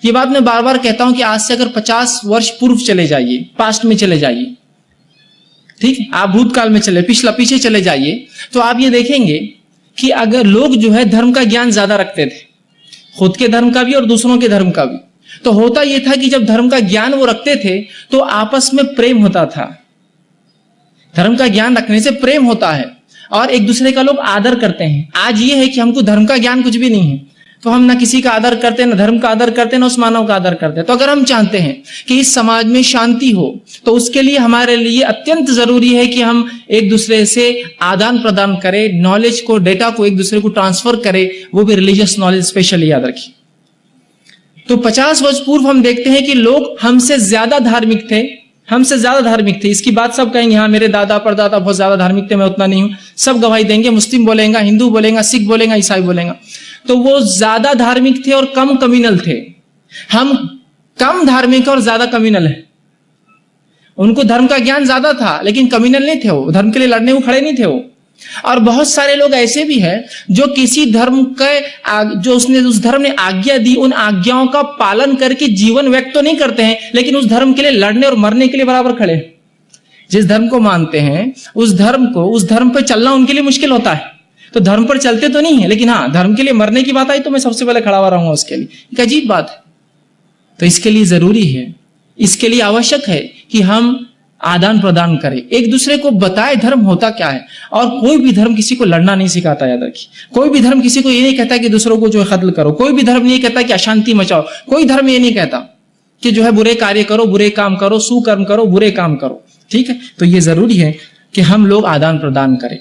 ये बात मैं बार बार कहता हूं कि आज से अगर 50 वर्ष पूर्व चले जाइए, पास्ट में चले जाइए, ठीक है, आप भूतकाल में चले, पीछे चले जाइए, तो आप ये देखेंगे कि अगर लोग जो है धर्म का ज्ञान ज्यादा रखते थे, खुद के धर्म का भी और दूसरों के धर्म का भी, तो होता यह था कि जब धर्म का ज्ञान वो रखते थे तो आपस में प्रेम होता था। धर्म का ज्ञान रखने से प्रेम होता है और एक दूसरे का लोग आदर करते हैं। आज ये है कि हमको धर्म का ज्ञान कुछ भी नहीं है, तो हम ना किसी का आदर करते, ना धर्म का आदर करते, ना उस मानव का आदर करते। तो अगर हम चाहते हैं कि इस समाज में शांति हो तो उसके लिए हमारे लिए अत्यंत जरूरी है कि हम एक दूसरे से आदान प्रदान करें, नॉलेज को, डेटा को एक दूसरे को ट्रांसफर करें, वो भी रिलीजियस नॉलेज स्पेशली याद रखिए। तो 50 वर्ष पूर्व हम देखते हैं कि लोग हमसे ज्यादा धार्मिक थे, हमसे ज्यादा धार्मिक थे। इसकी बात सब कहेंगे, हाँ मेरे दादा परदादा बहुत ज्यादा धार्मिक थे, मैं उतना नहीं हूं, सब गवाही देंगे। मुस्लिम बोलेगा, हिंदू बोलेगा, सिख बोलेगा, ईसाई बोलेगा। तो वो ज्यादा धार्मिक थे और कम कम्युनल थे। हम कम धार्मिक और ज्यादा कम्युनल है। उनको धर्म का ज्ञान ज्यादा था लेकिन कम्युनल नहीं थे, वो धर्म के लिए लड़ने को खड़े नहीं थे वो। और बहुत सारे लोग ऐसे भी हैं जो किसी धर्म के जो उसने उस धर्म ने आज्ञा दी, उन आज्ञाओं का पालन करके जीवन व्यक्त तो नहीं करते हैं लेकिन उस धर्म के लिए लड़ने और मरने के लिए बराबर खड़े। जिस धर्म को मानते हैं उस धर्म पर चलना उनके लिए मुश्किल होता है। तो धर्म पर चलते तो नहीं है लेकिन हाँ, धर्म के लिए मरने की बात आई तो मैं सबसे पहले खड़ा हुआ रहूंगा उसके लिए। एक अजीब बात है। तो इसके लिए जरूरी है, इसके लिए आवश्यक है कि हम आदान प्रदान करें, एक दूसरे को बताए धर्म होता क्या है। और कोई भी धर्म किसी को लड़ना नहीं सिखाता, याद रखिए। कोई भी धर्म किसी को ये नहीं कहता कि दूसरों को जो है कत्ल करो, कोई भी धर्म नहीं कहता कि अशांति मचाओ, कोई धर्म ये नहीं कहता कि जो है बुरे कार्य करो, बुरे काम करो, सुकर्म करो, बुरे काम करो। ठीक है, तो ये जरूरी है कि हम लोग आदान प्रदान करें।